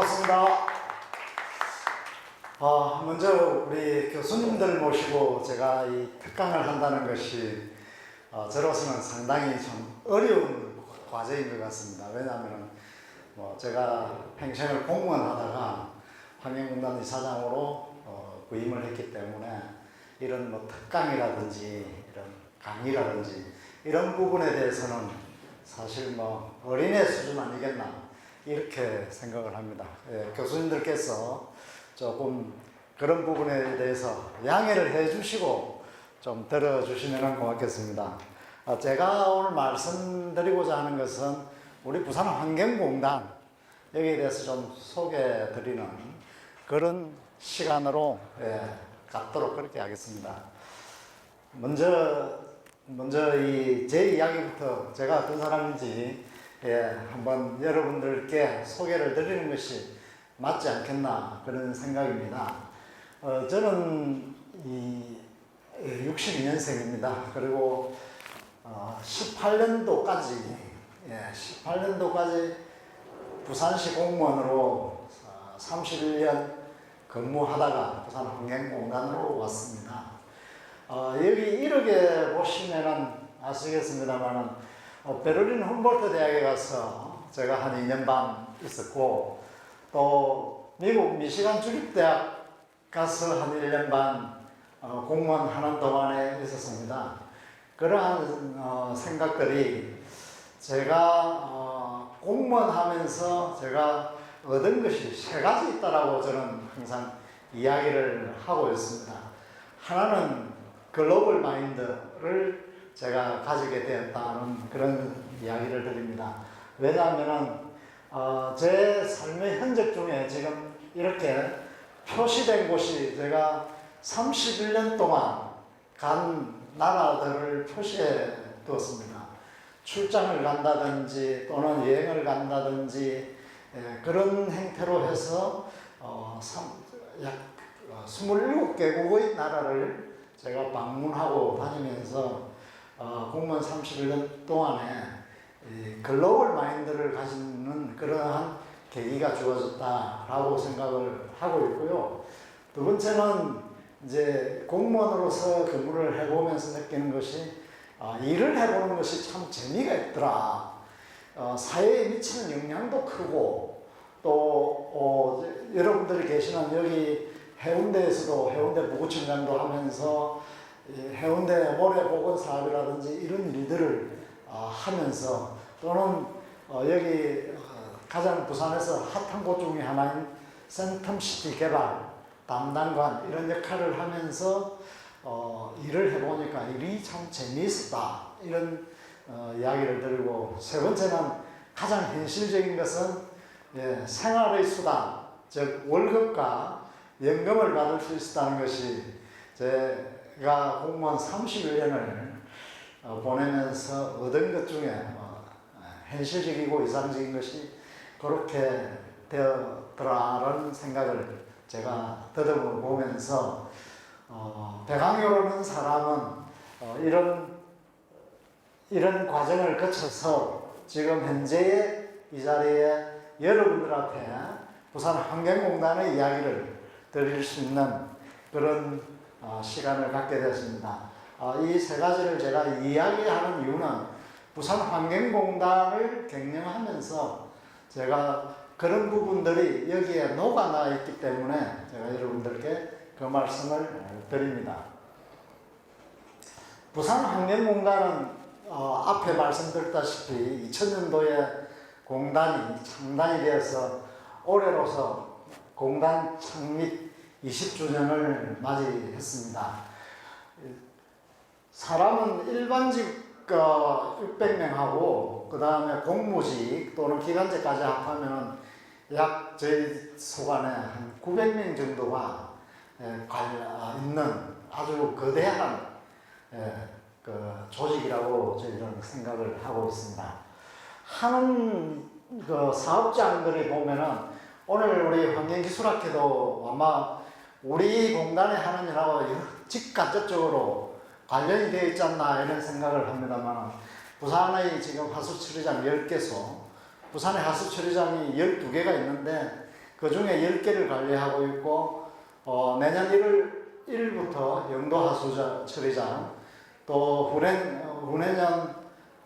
반갑습니다. 먼저 우리 교수님들 모시고 제가 이 특강을 한다는 것이 저로서는 상당히 좀 어려운 과제인 것 같습니다. 왜냐하면 제가 평생을 공무원 하다가 환경공단 이사장으로 부임을 했기 때문에 이런 특강이라든지 이런 강의라든지 이런 부분에 대해서는 사실 어린애 수준 아니겠나 이렇게 생각을 합니다. 교수님들께서 조금 그런 부분에 대해서 양해를 해주시고 좀 들어주시면 고맙겠습니다. 제가 오늘 말씀드리고자 하는 것은 우리 부산 환경공단 여기에 대해서 좀 소개해 드리는 그런 시간으로 갖도록 그렇게 하겠습니다. 먼저 제 이야기부터 제가 어떤 사람인지 한번 여러분들께 소개를 드리는 것이 맞지 않겠나 그런 생각입니다. 저는 62년생입니다. 그리고 18년도까지 부산시 공무원으로 31년 근무하다가 부산 환경공단으로 왔습니다. 여기 이렇게 보시면은 아시겠습니다만은 베를린 훔볼트 대학에 가서 제가 한 2년 반 있었고, 또 미국 미시간 주립대학 가서 한 1년 반 공무원 하는 동안에 있었습니다. 그러한 생각들이 제가 공무원 하면서 제가 얻은 것이 세 가지 있다라고 저는 항상 이야기를 하고 있습니다. 하나는 글로벌 마인드를 제가 가지게 되었다는 그런 이야기를 드립니다. 왜냐하면 제 삶의 흔적 중에 지금 이렇게 표시된 곳이 제가 31년 동안 간 나라들을 표시해 두었습니다. 출장을 간다든지 또는 여행을 간다든지 그런 형태로 해서 약 27개국의 나라를 제가 방문하고 다니면서 공무원 31년 동안에 글로벌 마인드를 가지는 그러한 계기가 주어졌다라고 생각을 하고 있고요. 두 번째는 이제 공무원으로서 근무를 해보면서 느끼는 것이 일을 해보는 것이 참 재미가 있더라. 사회에 미치는 영향도 크고 또 여러분들이 계시는 여기 해운대에서도 해운대 부구청장도 하면서 해운대 모래보건 사업이라든지 이런 일들을 하면서 또는 여기 가장 부산에서 핫한 곳 중에 하나인 센텀시티 개발 담당관 이런 역할을 하면서 일을 해보니까 일이 참 재미있었다 이런 이야기를 드리고, 세 번째는 가장 현실적인 것은 생활의 수단 즉 월급과 연금을 받을 수 있었다는 것이 제가 공무원 31년을 보내면서 얻은 것 중에 현실적이고 이상적인 것이 그렇게 되었더라라는 생각을 제가 더듬어 보면서 배강교라는 사람은 이런 과정을 거쳐서 지금 현재의 이 자리에 여러분들 앞에 부산 환경공단의 이야기를 드릴 수 있는 그런 시간을 갖게 되었습니다. 이 세 가지를 제가 이야기하는 이유는 부산 환경공단을 경영하면서 제가 그런 부분들이 여기에 녹아나 있기 때문에 제가 여러분들께 그 말씀을 드립니다. 부산 환경공단은 앞에 말씀드렸다시피 2000년도에 공단이 창단이 되어서 올해로서 공단 창립 20주년을 맞이했습니다. 사람은 일반직 600명하고 그 다음에 공무직 또는 기간제까지 합하면 약 저희 소관에 한 900명 정도가 있는 아주 거대한 그 조직이라고 저희는 생각을 하고 있습니다. 하는 그 사업장들이 보면은 오늘 우리 환경기술학회도 아마 우리 공단에 하는 일하고 직간접적으로 관련이 되어 있지 않나 이런 생각을 합니다만, 부산의 지금 하수처리장 10개소, 부산에 하수처리장이 12개가 있는데 그 중에 10개를 관리하고 있고, 내년 1월부터 영도 하수 처리장, 또 후내년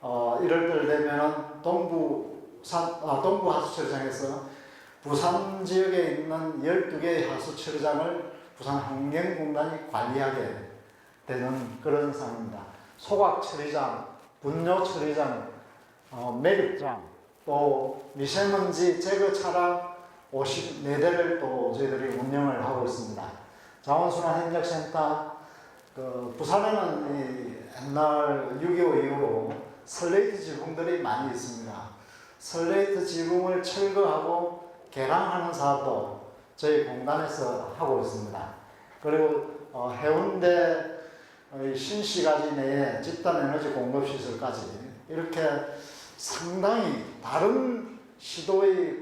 1월달 되면은 동부 하수 처리장에서 부산 지역에 있는 12개의 하수 처리장을 부산 환경공단이 관리하게 되는 그런 상황입니다. 소각 처리장, 분뇨 처리장, 매립장, 또 미세먼지 제거 차량 54대를 또 저희들이 운영을 하고 있습니다. 자원순환 행정센터, 부산에는 옛날 6.25 이후로 슬레이트 지붕들이 많이 있습니다. 슬레이트 지붕을 철거하고 개량하는 사업도 저희 공단에서 하고 있습니다. 그리고 해운대 신시가지 내에 집단에너지 공급시설까지 이렇게 상당히 다른 시도의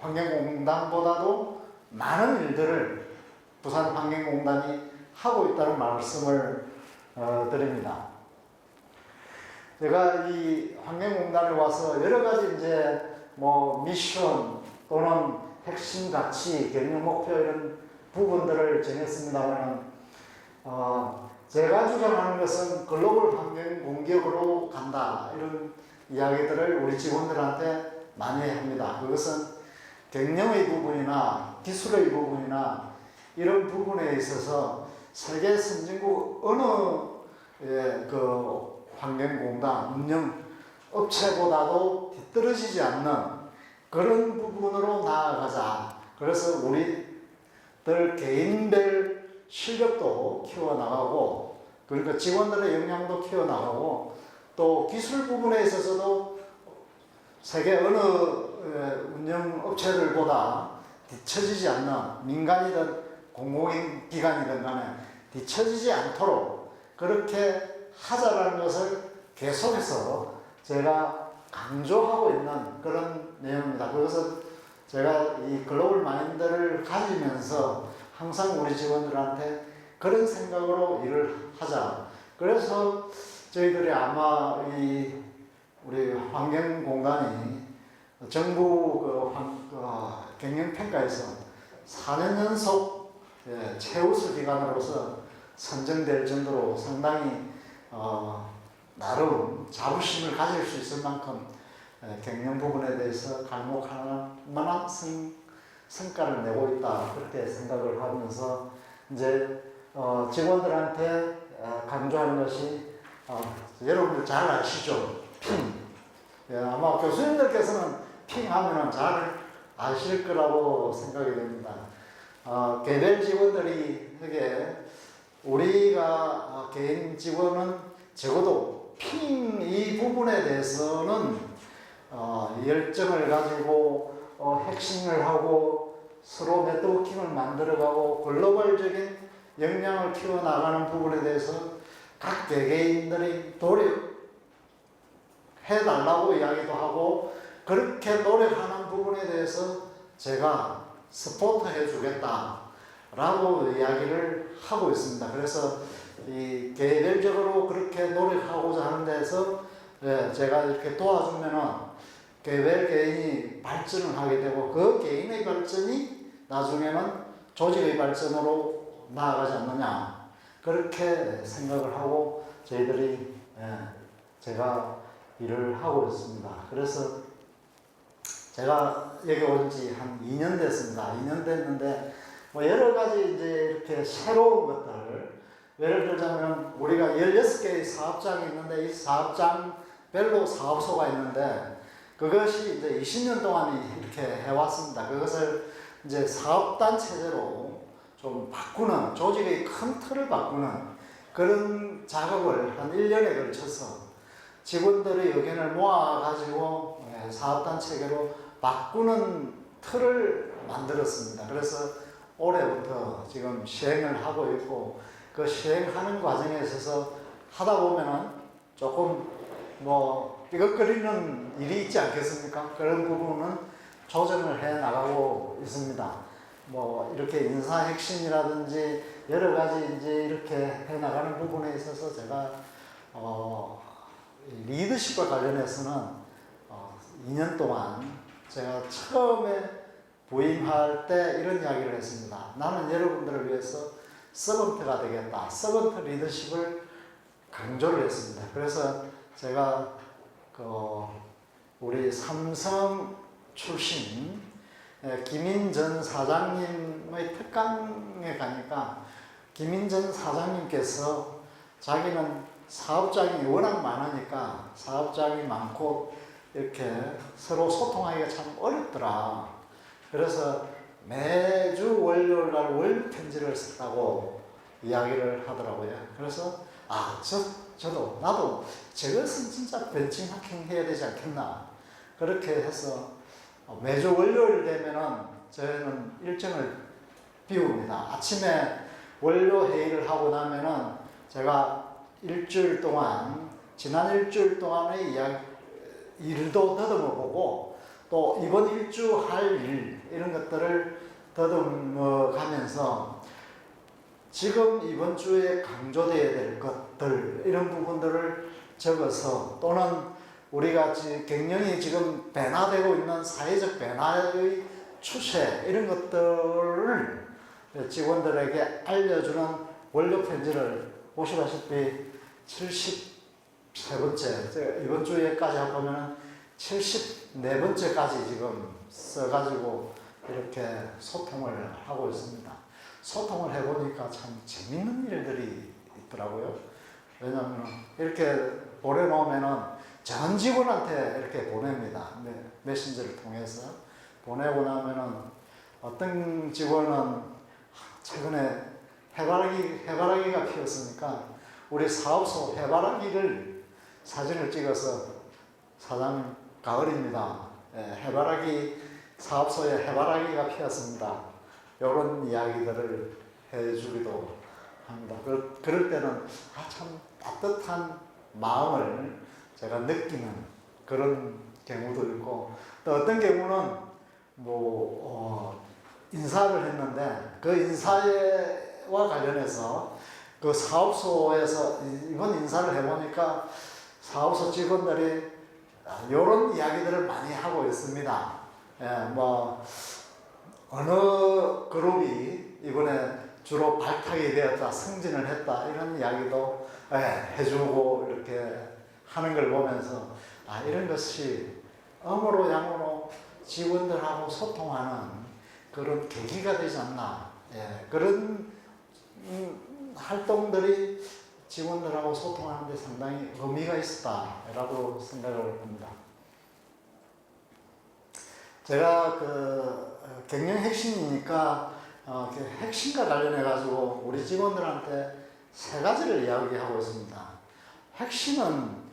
환경공단보다도 많은 일들을 부산 환경공단이 하고 있다는 말씀을 드립니다. 제가 이 환경공단에 와서 여러 가지 이제 미션 또는 핵심 가치, 경영 목표 이런 부분들을 정했습니다만, 제가 주장하는 것은 글로벌 환경 공격으로 간다 이런 이야기들을 우리 직원들한테 많이 합니다. 그것은 경영의 부분이나 기술의 부분이나 이런 부분에 있어서 세계 선진국 어느 환경공단 운영 업체보다도 뒤떨어지지 않는 그런 부분으로 나아가자. 그래서 우리들 개인별 실력도 키워나가고, 그러니까 직원들의 역량도 키워나가고, 또 기술 부분에 있어서도 세계 어느 운영 업체들보다 뒤처지지 않는, 민간이든 공공기관이든 간에 뒤처지지 않도록 그렇게 하자라는 것을 계속해서 제가 강조하고 있는 그런 내용입니다. 그것은 제가 이 글로벌 마인드를 가지면서 항상 우리 직원들한테 그런 생각으로 일을 하자. 그래서 저희들이 아마 우리 환경공단이 정부 경영평가에서 4년 연속 최우수 기관으로서 선정될 정도로 상당히 나름 자부심을 가질 수 있을 만큼 경영 부분에 대해서 갈목할 만한 성과를 내고 있다, 그렇게 생각을 하면서 이제 직원들한테 강조하는 것이 여러분들 잘 아시죠? 핑. 아마 교수님들께서는 핑 하면은 잘 아실 거라고 생각이 됩니다. 개별 직원들이 되게 우리가 개인 직원은 적어도 핑 이 부분에 대해서는 열정을 가지고 핵심을 하고 서로 네트워킹을 만들어가고 글로벌적인 역량을 키워나가는 부분에 대해서 각 개개인들이 노력해달라고 이야기도 하고, 그렇게 노력하는 부분에 대해서 제가 서포트 해주겠다라고 이야기를 하고 있습니다. 그래서 이 개별적으로 그렇게 노력하고자 하는 데서 제가 이렇게 도와주면은 개별 개인이 발전을 하게 되고, 그 개인의 발전이 나중에는 조직의 발전으로 나아가지 않느냐, 그렇게 생각을 하고 저희들이 제가 일을 하고 있습니다. 그래서 제가 여기 온 지 한 2년 됐습니다. 2년 됐는데 여러 가지 이제 이렇게 새로운 것들, 예를 들자면 우리가 16개의 사업장이 있는데 이 사업장별로 사업소가 있는데 그것이 이제 20년 동안 이렇게 해왔습니다. 그것을 이제 사업단 체제로 좀 바꾸는, 조직의 큰 틀을 바꾸는 그런 작업을 한 1년에 걸쳐서 직원들의 의견을 모아가지고 사업단 체계로 바꾸는 틀을 만들었습니다. 그래서 올해부터 지금 시행을 하고 있고, 그 시행하는 과정에 있어서 하다 보면은 조금 삐걱거리는 일이 있지 않겠습니까? 그런 부분은 조정을 해 나가고 있습니다. 이렇게 인사 핵심이라든지 여러 가지 이제 이렇게 해 나가는 부분에 있어서 제가 리더십과 관련해서는 2년 동안 제가 처음에 부임할 때 이런 이야기를 했습니다. 나는 여러분들을 위해서 서번트가 되겠다. 서번트 리더십을 강조를 했습니다. 그래서 제가 우리 삼성 출신 김인전 사장님의 특강에 가니까 김인전 사장님께서 자기는 사업장이 워낙 많으니까 사업장이 많고 이렇게 서로 소통하기가 참 어렵더라. 그래서 매주 월요일 날 월 편지를 썼다고 이야기를 하더라고요. 그래서 나도 저것은 진짜 벤치마킹 해야 되지 않겠나. 그렇게 해서 매주 월요일 되면은 저희는 일정을 비웁니다. 아침에 원료 회의를 하고 나면은 제가 일주일 동안, 지난 일주일 동안의 일도 더듬어 보고 또 이번 일주 할 일, 이런 것들을 더듬어 가면서 지금 이번 주에 강조되어야 될 것들, 이런 부분들을 적어서 또는 우리가 갱년이 지금 변화되고 있는 사회적 변화의 추세, 이런 것들을 직원들에게 알려주는 원료 편지를 보시다시피 73번째, 이번 주에까지 하면 74번째까지 지금 써가지고 이렇게 소통을 하고 있습니다. 소통을 해보니까 참 재밌는 일들이 있더라고요. 왜냐하면 이렇게 보내놓으면은 전 직원한테 이렇게 보냅니다. 메신저를 통해서 보내고 나면은 어떤 직원은 최근에 해바라기가 피었으니까 우리 사업소 해바라기를 사진을 찍어서 사장님 가을입니다. 사업소에 해바라기가 피었습니다. 이런 이야기들을 해주기도 합니다. 그럴 때는 참 따뜻한 마음을 제가 느끼는 그런 경우도 있고, 또 어떤 경우는 인사를 했는데 그 인사와 관련해서 그 사업소에서 이번 인사를 해보니까 사업소 직원들이 이런 이야기들을 많이 하고 있습니다. 어느 그룹이 이번에 주로 발탁이 되었다, 승진을 했다, 이런 이야기도 해주고 이렇게 하는 걸 보면서 이런 것이 음으로 양으로 직원들하고 소통하는 그런 계기가 되지 않나. 그런 활동들이 직원들하고 소통하는 데 상당히 의미가 있었다라고 생각을 합니다. 제가 경영 핵심이니까 핵심과 관련해 가지고 우리 직원들한테 3가지를 이야기하고 있습니다. 핵심은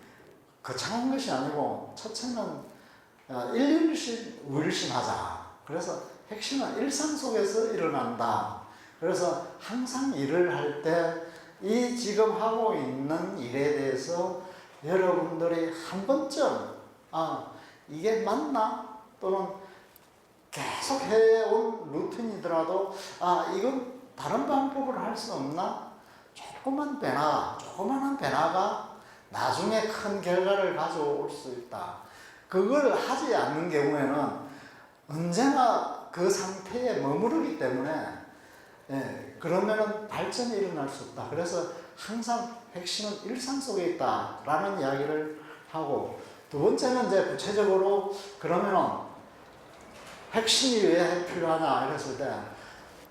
거창한 것이 아니고, 첫째는 일일실우일신하자. 그래서 핵심은 일상 속에서 일어난다. 그래서 항상 일을 할 때 이 지금 하고 있는 일에 대해서 여러분들이 한 번쯤 이게 맞나? 또는 계속 해온 루틴이더라도 이건 다른 방법으로 할 수 없나? 조그만한 변화가 나중에 큰 결과를 가져올 수 있다. 그걸 하지 않는 경우에는 언제나 그 상태에 머무르기 때문에 그러면은 발전이 일어날 수 없다. 그래서 항상 핵심은 일상 속에 있다라는 이야기를 하고, 두 번째는 이제 구체적으로 그러면은 핵심이 왜 필요하냐 이랬을 때,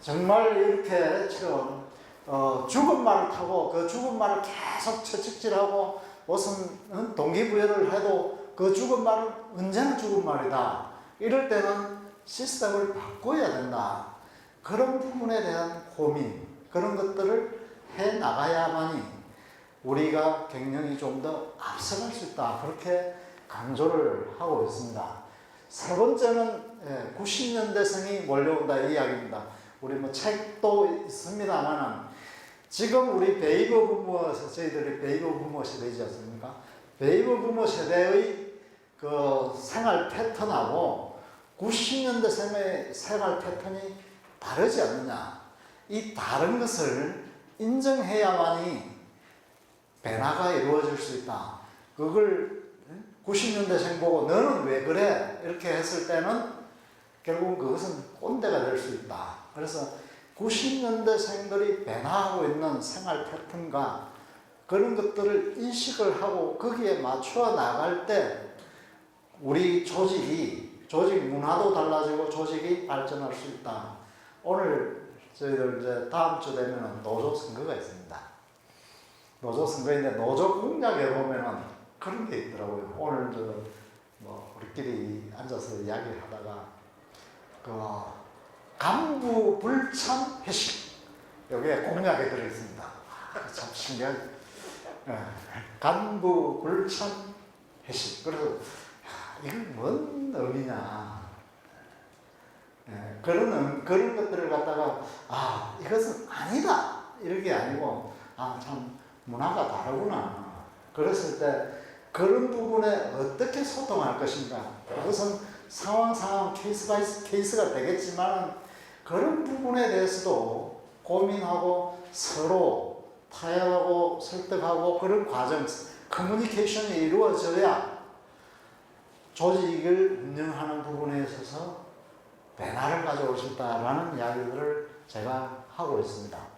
정말 이렇게처럼 죽은 말을 타고 그 죽은 말을 계속 채찍질하고 무슨 동기부여를 해도 그 죽은 말은 언제나 죽은 말이다. 이럴 때는 시스템을 바꿔야 된다. 그런 부분에 대한 고민, 그런 것들을 해 나가야만이 우리가 경영이 좀 더 앞서갈 수 있다. 그렇게 강조를 하고 있습니다. 3번째는 90년대생이 몰려온다, 이 이야기입니다. 우리 책도 있습니다만은 지금 우리 베이비 부모, 저희들이 베이비 부모 세대이지 않습니까? 베이비 부모 세대의 그 생활 패턴하고 90년대생의 생활 패턴이 다르지 않느냐. 이 다른 것을 인정해야만이 변화가 이루어질 수 있다. 그걸 90년대생 보고 너는 왜 그래? 이렇게 했을 때는 결국은 그것은 꼰대가 될 수 있다. 그래서 90년대생들이 배나하고 있는 생활 패턴과 그런 것들을 인식을 하고 거기에 맞춰 나갈 때 우리 조직 문화도 달라지고 조직이 발전할 수 있다. 오늘 저희들 이제 다음 주 되면은 노조 선거가 있습니다. 노조 선거인데 노조 공약에 보면은 그런 게 있더라고요. 오늘 뭐 우리끼리 앉아서 이야기를 하다가 그 간부 불참 회식 여기에 공약에 들어 있습니다. 참 신기한 간부 불참 회식. 그래서 이건 뭔 의미냐. 그런 것들을 갖다가 이것은 아니다 이렇게 아니고 참 문화가 다르구나. 그랬을 때 그런 부분에 어떻게 소통할 것인가. 그것은 상황 케이스 바이 케이스가 되겠지만 그런 부분에 대해서도 고민하고 서로 타협하고 설득하고 그런 과정 커뮤니케이션이 이루어져야 조직을 운영하는 부분에 있어서 변화를 가져올 수 있다라는 이야기들을 제가 하고 있습니다.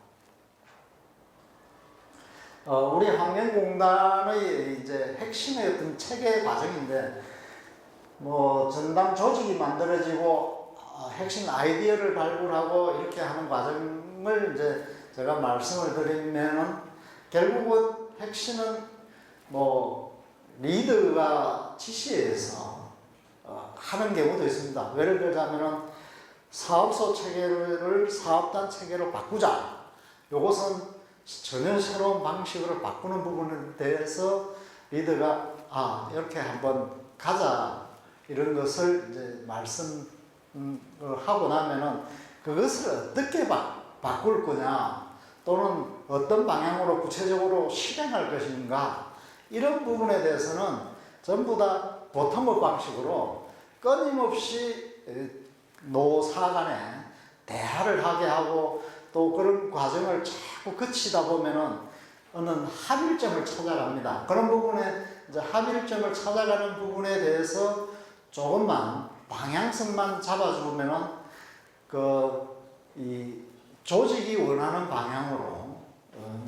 우리 환경공단의 이제 핵심의 어떤 체계 과정인데, 뭐 전담 조직이 만들어지고 핵심 아이디어를 발굴하고 이렇게 하는 과정을 이제 제가 말씀을 드리면은 결국은 핵심은 뭐 리더가 지시해서 하는 경우도 있습니다. 예를 들자면은 사업소 체계를 사업단 체계로 바꾸자. 이것은 전혀 새로운 방식으로 바꾸는 부분에 대해서 리더가 이렇게 한번 가자 이런 것을 이제 말씀하고 나면은 그것을 어떻게 바꿀 거냐 또는 어떤 방향으로 구체적으로 실행할 것인가 이런 부분에 대해서는 전부 다 보텀업 방식으로 끊임없이 노사 간에 대화를 하게 하고 또 그런 과정을 자꾸 거치다 보면은 어느 합일점을 찾아갑니다. 그런 부분에 이제 합일점을 찾아가는 부분에 대해서 조금만 방향성만 잡아주면은 이 조직이 원하는 방향으로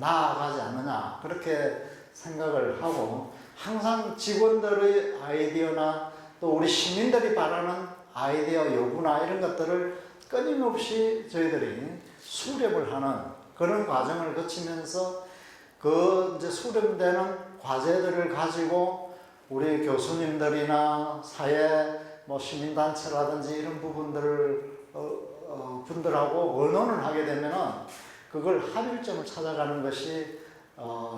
나아가지 않느냐 그렇게 생각을 하고 항상 직원들의 아이디어나 또 우리 시민들이 바라는 아이디어 요구나 이런 것들을 끊임없이 저희들이 수렴을 하는 그런 과정을 거치면서 이제 수렴되는 과제들을 가지고 우리 교수님들이나 사회 뭐 시민단체라든지 이런 분들하고 의논을 하게 되면은 그걸 합일점을 찾아가는 것이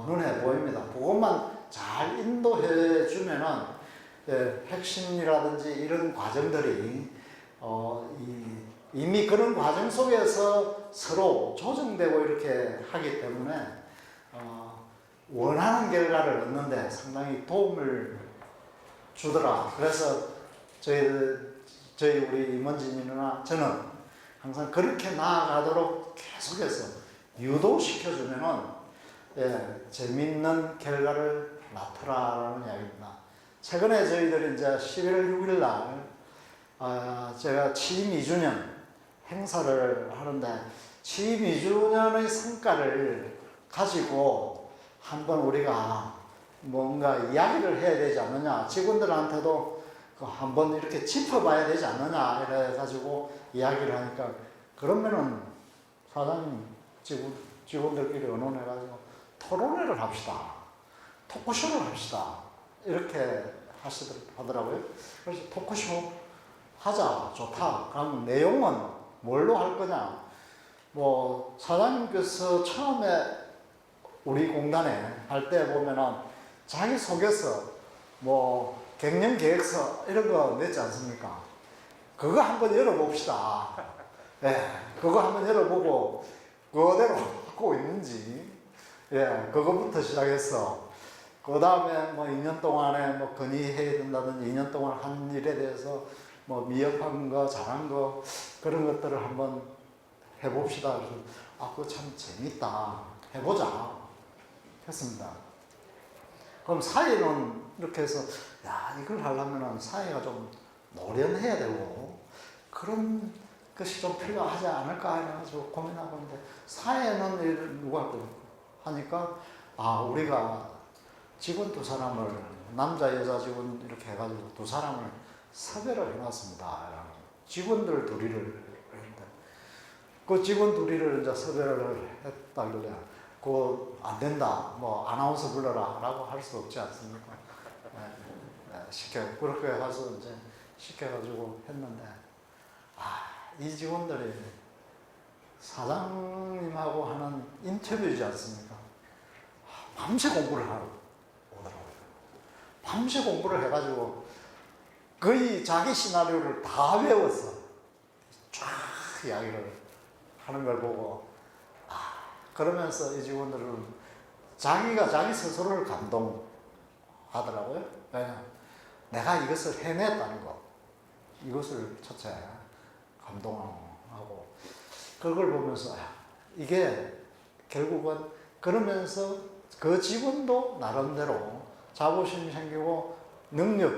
눈에 보입니다. 그것만 잘 인도해 주면은 핵심이라든지 이런 과정들이 이미 그런 과정 속에서 서로 조정되고 이렇게 하기 때문에 원하는 결과를 얻는데 상당히 도움을 주더라. 그래서 저희 우리 임원진이나 저는 항상 그렇게 나아가도록 계속해서 유도시켜주면은 재밌는 결과를 낳더라라는 이야기입니다. 최근에 저희들이 이제 11월 6일 날 제가 취임 2주년 행사를 하는데 취임 2주년의 성과를 가지고 한번 우리가 뭔가 이야기를 해야 되지 않느냐, 직원들한테도 한번 이렇게 짚어봐야 되지 않느냐 이래가지고 이야기를 하니까 그러면은 사장님 직원들끼리 의논해가지고 토론회를 합시다, 토크쇼를 합시다 이렇게 하더라고요. 그래서 토크쇼 하자, 좋다. 그럼 내용은 뭘로 할 거냐? 뭐 사장님께서 처음에 우리 공단에 할 때 보면은 자기소개서, 뭐 경영계획서 이런 거 냈지 않습니까? 그거 한번 열어봅시다. 그거 한번 열어보고 그대로 하고 있는지, 그거부터 시작해서 그 다음에 뭐 2년 동안에 뭐 건의해야 된다든지 2년 동안 한 일에 대해서 뭐 미흡한 거, 잘한 거 그런 것들을 한번 해봅시다. 그래서 그거 참 재밌다. 해보자. 했습니다. 그럼 사회는 이렇게 해서 이걸 하려면 사회가 좀 노련해야 되고 그런 것이 좀 필요하지 않을까 해가지고 고민하고 있는데 사회는 일을 누가 하니까 우리가 직원 두 사람을 남자 여자 직원 이렇게 해가지고 두 사람을 섭외를 해놨습니다. 직원들 둘이를 했는데 그 직원 둘이를 이제 섭외를 했다길래 안 된다. 뭐 아나운서 불러라라고 할 수 없지 않습니까? 그렇게 해서 이제 시켜가지고 했는데 이 직원들이 사장님하고 하는 인터뷰지 않습니까? 밤새 공부를 하러 오더라고요. 밤새 공부를 해가지고 거의 자기 시나리오를 다 외웠어. 쫙 이야기를 하는 걸 보고 그러면서 이 직원들은 자기가 자기 스스로를 감동하더라고요. 내가 이것을 해냈다는 거, 이것을 첫째 감동하고 그걸 보면서 이게 결국은 그러면서 그 직원도 나름대로 자부심이 생기고 능력,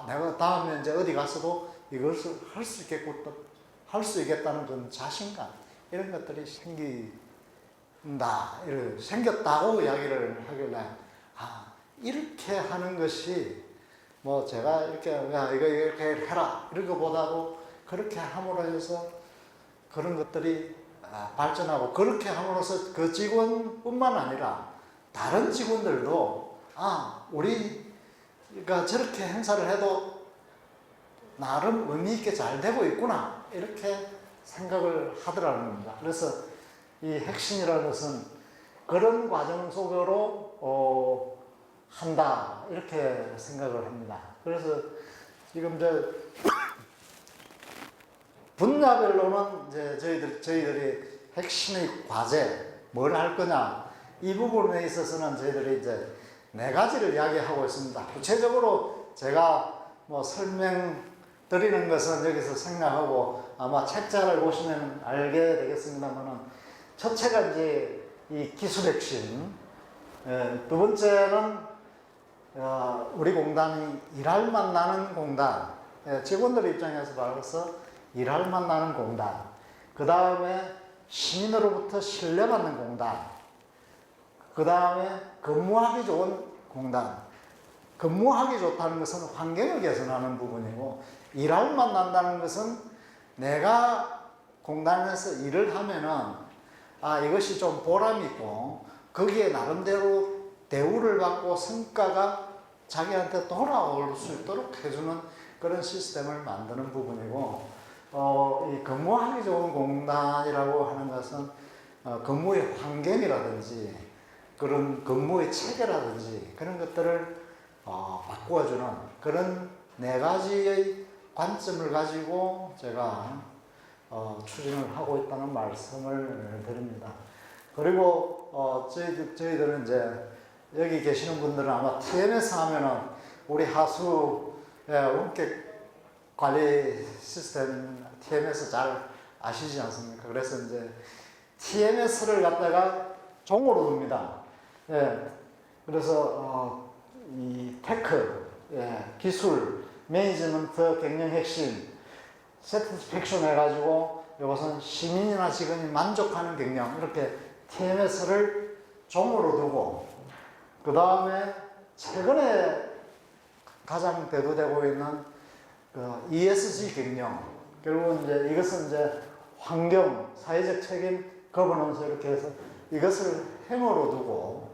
내가 다음에 이제 어디 가서도 이것을 할 수 있겠다는 그런 자신감 이런 것들이 생겼다고 이야기를 하길래 이렇게 하는 것이 뭐 제가 이렇게 이렇게 해라 이런 것보다도 그렇게 함으로 해서 그런 것들이 발전하고 그렇게 함으로써 그 직원뿐만 아니라 다른 직원들도 우리가 저렇게 행사를 해도 나름 의미 있게 잘 되고 있구나 이렇게 생각을 하더라는 겁니다. 그래서 이 핵심이라는 것은 그런 과정 속으로 한다 이렇게 생각을 합니다. 그래서 지금 분야별로는 이제 저희들이 핵심의 과제 뭘 할 거냐 이 부분에 있어서는 저희들이 이제 4가지를 이야기하고 있습니다. 구체적으로 제가 뭐 설명드리는 것은 여기서 생략하고 아마 책자를 보시면 알게 되겠습니다만은 첫째가 이제 이 기술 핵심, 두 번째는 우리 공단이 일할 맛 나는 공단, 직원들 입장에서 봐서 일할 맛 나는 공단, 그 다음에 시민으로부터 신뢰받는 공단, 그 다음에 근무하기 좋은 공단. 근무하기 좋다는 것은 환경을 개선하는 부분이고 일할 맛 난다는 것은 내가 공단에서 일을 하면은 이것이 좀 보람있고 거기에 나름대로 대우를 받고 성과가 자기한테 돌아올 수 있도록 해주는 그런 시스템을 만드는 부분이고 이 근무하기 좋은 공단이라고 하는 것은 근무의 환경이라든지 그런 근무의 체계라든지 그런 것들을 바꾸어주는 그런 4가지의 관점을 가지고 제가 추진을 하고 있다는 말씀을 드립니다. 그리고 저희들은 이제 여기 계시는 분들은 아마 TMS 하면은 우리 하수의 원격 관리 시스템 TMS 잘 아시지 않습니까? 그래서 이제 TMS를 갖다가 종으로 둡니다. 그래서 이 테크, 기술, 매니지먼트, 경영 핵심, 세티스팩션 해가지고 이것은 시민이나 직원이 만족하는 경영 이렇게 TMS를 종으로 두고 그 다음에 최근에 가장 대두되고 있는 그 ESG 경영 결국은 이제 이것은 이제 환경, 사회적 책임, 거버넌스 이렇게 해서 이것을 행으로 두고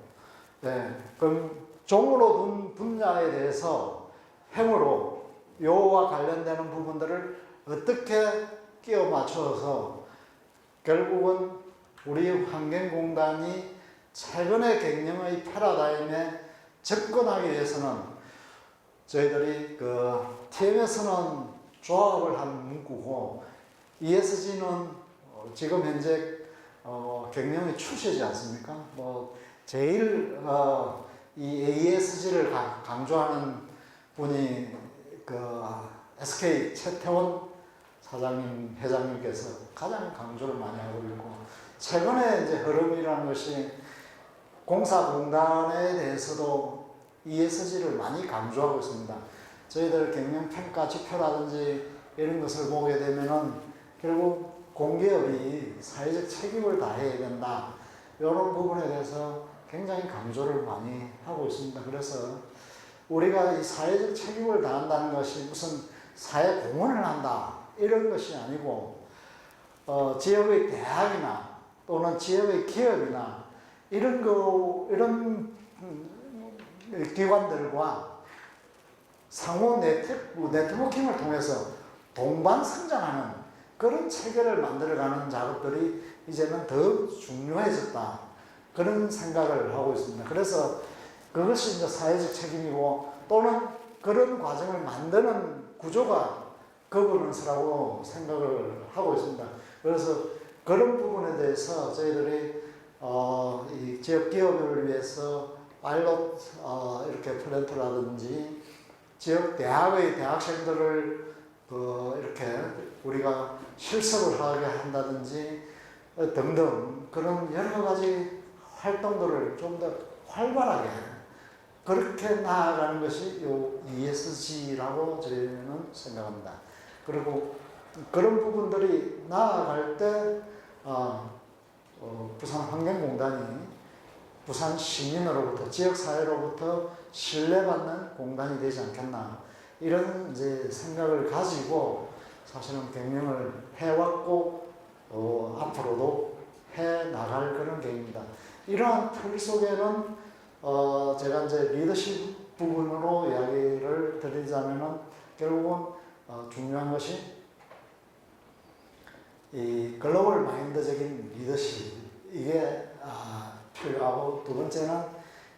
그럼 종으로 둔 분야에 대해서 행으로 요와 관련되는 부분들을 어떻게 끼워 맞춰서 결국은 우리 환경공단이 최근의 경영의 패러다임에 접근하기 위해서는 저희들이 그 TMS는 조합을 한 문구고 ESG는 지금 현재 경영의 추세지 않습니까? 뭐 제일 이 ESG를 강조하는 분이 그 SK 최태원 사장님, 회장님께서 가장 강조를 많이 하고 있고 최근에 이제 흐름이라는 것이 공사공단에 대해서도 ESG를 많이 강조하고 있습니다. 저희들 경영평가 지표라든지 이런 것을 보게 되면은 결국 공기업이 사회적 책임을 다해야 된다. 이런 부분에 대해서 굉장히 강조를 많이 하고 있습니다. 그래서 우리가 이 사회적 책임을 다한다는 것이 무슨 사회 공헌을 한다 이런 것이 아니고 지역의 대학이나 또는 지역의 기업이나 이런 기관들과 상호 네트워킹을 통해서 동반 성장하는 그런 체계를 만들어가는 작업들이 이제는 더 중요해졌다. 그런 생각을 하고 있습니다. 그래서 그것이 이제 사회적 책임이고 또는 그런 과정을 만드는 구조가 거버넌스라고 생각을 하고 있습니다. 그래서 그런 부분에 대해서 저희들이 이 지역 기업을 위해서 파일럿 이렇게 플랜트라든지 지역 대학의 대학생들을 이렇게 우리가 실습을 하게 한다든지 등등 그런 여러 가지 활동들을 좀 더 활발하게 그렇게 나아가는 것이 요 ESG라고 저희는 생각합니다. 그리고 그런 부분들이 나아갈 때 부산환경공단이 부산 시민으로부터 지역사회로부터 신뢰받는 공단이 되지 않겠나 이런 이제 생각을 가지고 사실은 경영을 해왔고 앞으로도 해 나갈 그런 계획입니다. 이러한 틀 속에는 제가 이제 리더십 부분으로 이야기를 드리자면은 결국은 중요한 것이 이 글로벌 마인드적인 리더십 이게 필요하고 두 번째는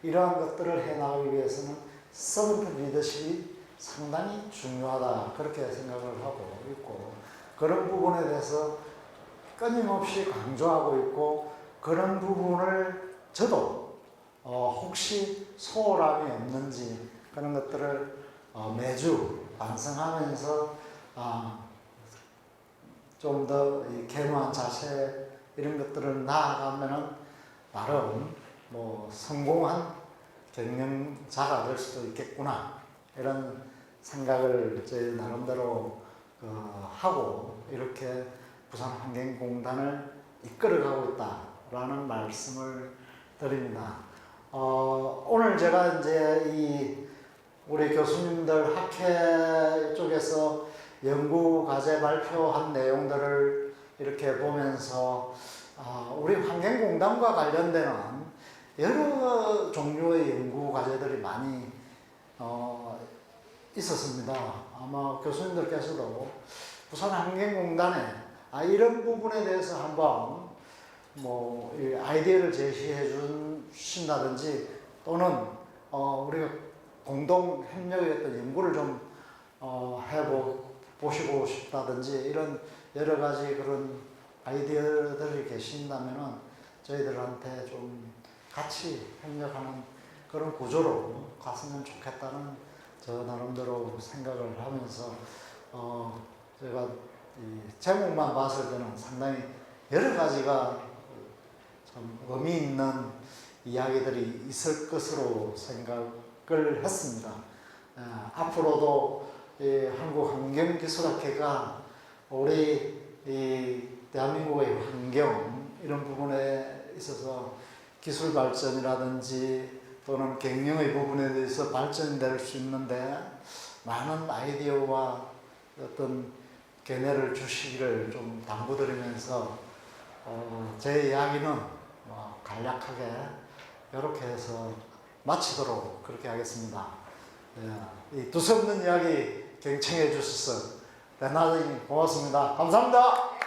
이러한 것들을 해나가기 위해서는 서번트 리더십이 상당히 중요하다 그렇게 생각을 하고 있고 그런 부분에 대해서 끊임없이 강조하고 있고 그런 부분을 저도 혹시 소홀함이 없는지 그런 것들을 매주 반성하면서 좀 더 겸허한 자세 이런 것들을 나아가면은 나름 뭐 성공한 경영자가 될 수도 있겠구나 이런 생각을 제 나름대로 하고 이렇게 부산환경공단을 이끌어가고 있다라는 말씀을 드립니다. 오늘 제가 이제 우리 교수님들 학회 쪽에서 연구과제 발표한 내용들을 이렇게 보면서 우리 환경공단과 관련되는 여러 종류의 연구과제들이 많이 있었습니다. 아마 교수님들께서도 부산환경공단에 이런 부분에 대해서 한번 뭐 아이디어를 제시해 주신다든지 또는 우리가 공동 협력의 어떤 연구를 좀 해보시고 싶다든지 이런 여러 가지 그런 아이디어들이 계신다면은 저희들한테 좀 같이 협력하는 그런 구조로 갔으면 좋겠다는 저 나름대로 생각을 하면서 제가 이 제목만 봤을 때는 상당히 여러 가지가 참 의미 있는 이야기들이 있을 것으로 생각을 했습니다. 앞으로도 한국환경기술학회가 우리 이 대한민국의 환경 이런 부분에 있어서 기술 발전이라든지 또는 경영의 부분에 대해서 발전될 수 있는데 많은 아이디어와 어떤 견해를 주시기를 좀 당부드리면서 제 이야기는 간략하게 이렇게 해서 마치도록 그렇게 하겠습니다. 이 두서없는 이야기 경청해 주셔서 대단히 고맙습니다. 감사합니다.